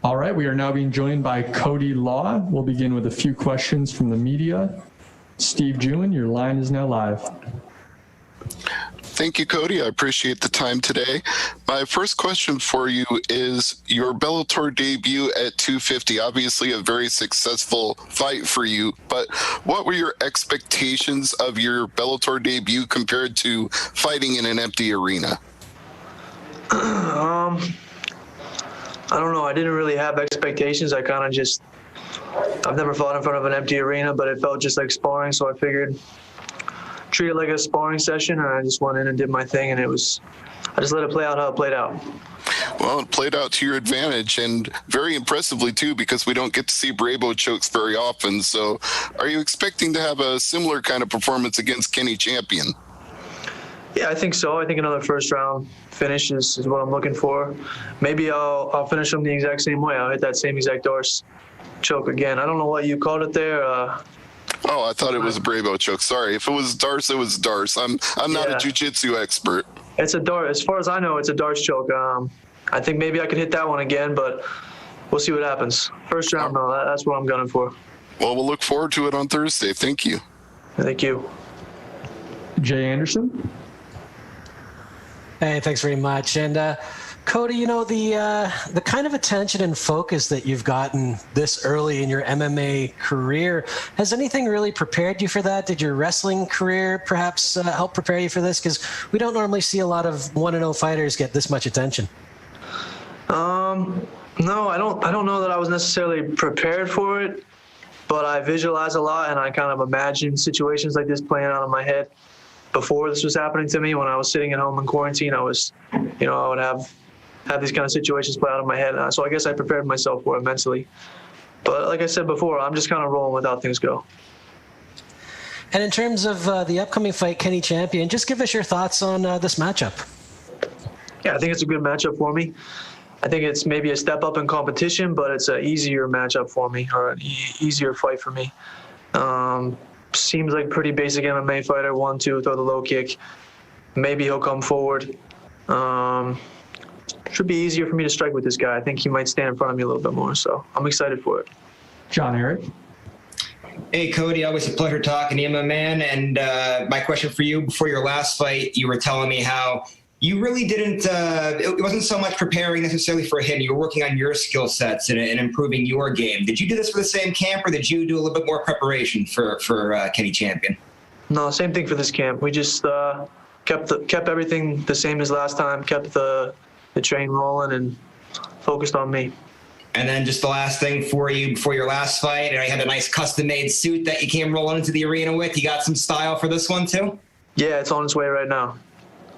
All right, we are now being joined by Cody Law. We'll begin with a few questions from the media. Steve Jewin, your line is now live. Thank you, Cody. I appreciate the time today. My first question for you is your Bellator debut at 250, obviously a very successful fight for you, but what were your expectations of your Bellator debut compared to fighting in an empty arena? I don't know. I didn't really have expectations. I've never fought in front of an empty arena, but it felt just like sparring, so I figured treat it like a sparring session, and I just went in and did my thing, and I just let it play out how it played out. Well, it played out to your advantage, and very impressively too, because we don't get to see Brabo chokes very often. So are you expecting to have a similar kind of performance against Kenny Champion? Yeah, I think so. I think another first round finish is what I'm looking for. Maybe I'll finish him the exact same way. I'll hit that same exact Darce choke again. I don't know what you called it there. Oh, I thought it was a Brabo choke. Sorry. If it was Darce, it was Darce. I'm not a jiu-jitsu expert. It's a Darce. As far as I know, it's a Darce choke. I think maybe I could hit that one again, but we'll see what happens. First round, no, that's what I'm gunning for. Well, we'll look forward to it on Thursday. Thank you. Thank you. Jay Anderson. Hey, thanks very much. And Cody, you know, the kind of attention and focus that you've gotten this early in your MMA career, has anything really prepared you for that? Did your wrestling career perhaps help prepare you for this? Because we don't normally see a lot of 1-0 fighters get this much attention. No, I don't know that I was necessarily prepared for it, but I visualize a lot, and I kind of imagine situations like this playing out in my head. Before this was happening to me, when I was sitting at home in quarantine, I would have these kind of situations play out in my head. So I guess I prepared myself for it mentally. But like I said before, I'm just kind of rolling with how things go. And in terms of the upcoming fight, Kenny Champion, just give us your thoughts on this matchup. Yeah, I think it's a good matchup for me. I think it's maybe a step up in competition, but it's an easier matchup for me, or an easier fight for me. Seems like pretty basic MMA fighter, 1-2, throw the low kick. Maybe he'll come forward. Should be easier for me to strike with this guy. I think he might stand in front of me a little bit more, so I'm excited for it. John Eric. Hey, Cody, always a pleasure talking to you, my man. And my question for you, before your last fight, you were telling me how you really didn't, it wasn't so much preparing necessarily for him. You were working on your skill sets and improving your game. Did you do this for the same camp, or did you do a little bit more preparation for Kenny Champion? No, same thing for this camp. We just kept everything the same as last time, kept the train rolling, and focused on me. And then just the last thing for you before your last fight, and I had a nice custom-made suit that you came rolling into the arena with. You got some style for this one too? Yeah, it's on its way right now.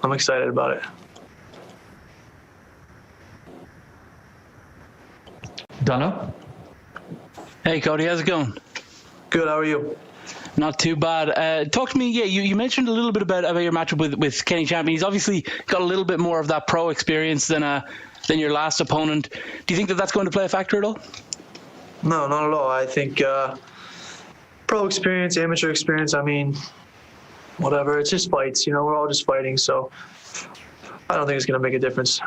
I'm excited about it. Donna. Hey, Cody, how's it going? Good, how are you? Not too bad. Talk to me. Yeah, you mentioned a little bit about your matchup with Kenny Champion. He's obviously got a little bit more of that pro experience than your last opponent. Do you think that that's going to play a factor at all? No, not at all. I think pro experience, amateur experience, I mean, whatever. It's just fights. You know, we're all just fighting, so I don't think it's going to make a difference.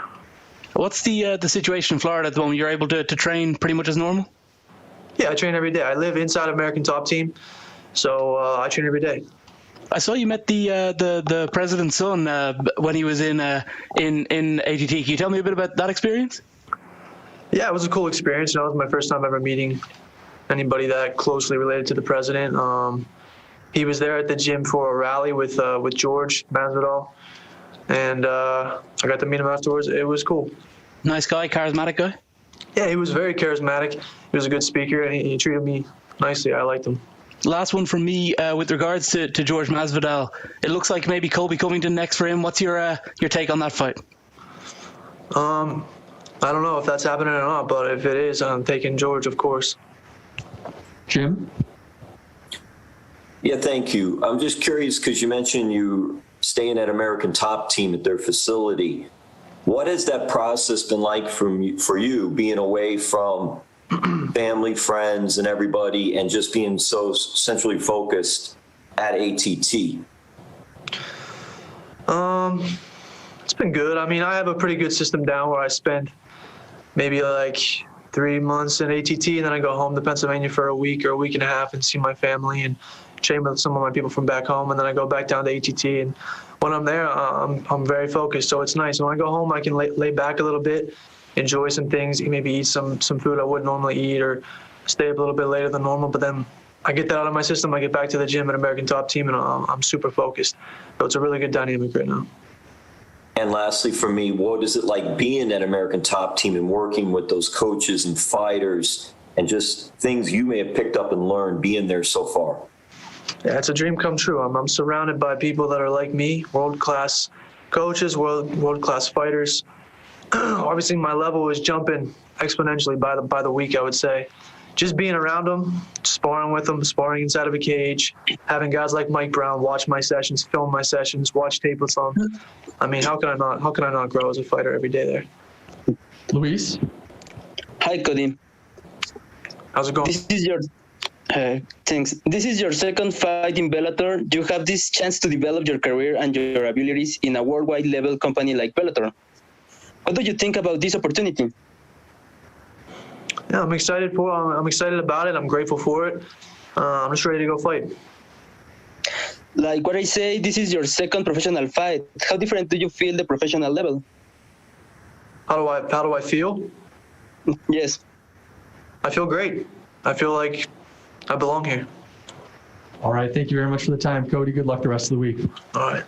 What's the situation in Florida at the moment? You're able to train pretty much as normal? Yeah, I train every day. I live inside American Top Team, so I train every day. I saw you met the president's son when he was in ATT. Can you tell me a bit about that experience? Yeah, it was a cool experience. You know, it was my first time ever meeting anybody that closely related to the president. He was there at the gym for a rally with George Masvidal, and I got to meet him afterwards. It was cool. Nice guy, charismatic guy? Yeah, he was very charismatic. He was a good speaker, and he treated me nicely. I liked him. Last one from me with regards to George Masvidal. It looks like maybe Colby Covington next for him. What's your take on that fight? I don't know if that's happening or not, but if it is, I'm taking George, of course. Jim? Yeah, thank you. I'm just curious because you mentioned you staying at American Top Team at their facility. What has that process been like for you being away from family, friends, and everybody, and just being so centrally focused at ATT? It's been good. I mean, I have a pretty good system down where I spend maybe like 3 months in ATT, and then I go home to Pennsylvania for a week or a week and a half and see my family and train with some of my people from back home, and then I go back down to ATT. And when I'm there, I'm very focused, so it's nice. When I go home, I can lay back a little bit, enjoy some things, maybe eat some food I wouldn't normally eat, or stay up a little bit later than normal. But then I get that out of my system. I get back to the gym at American Top Team, and I'm super focused. So it's a really good dynamic right now. And lastly, for me, what is it like being at American Top Team and working with those coaches and fighters and just things you may have picked up and learned being there so far? Yeah, it's a dream come true. I'm surrounded by people that are like me, world-class coaches, world-class fighters. Obviously, my level is jumping exponentially by the week, I would say. Just being around them, sparring with them, sparring inside of a cage, having guys like Mike Brown watch my sessions, film my sessions, watch tape with them. I mean, how can I not grow as a fighter every day there? Luis? Hi, Cody. How's it going? This is your thanks. This is your second fight in Bellator. You have this chance to develop your career and your abilities in a worldwide level company like Bellator. What do you think about this opportunity? Yeah, I'm excited about it. I'm grateful for it. I'm just ready to go fight. Like what I say, this is your second professional fight. How different do you feel the professional level? How do I feel? Yes. I feel great. I feel like I belong here. All right. Thank you very much for the time, Cody. Good luck the rest of the week. All right.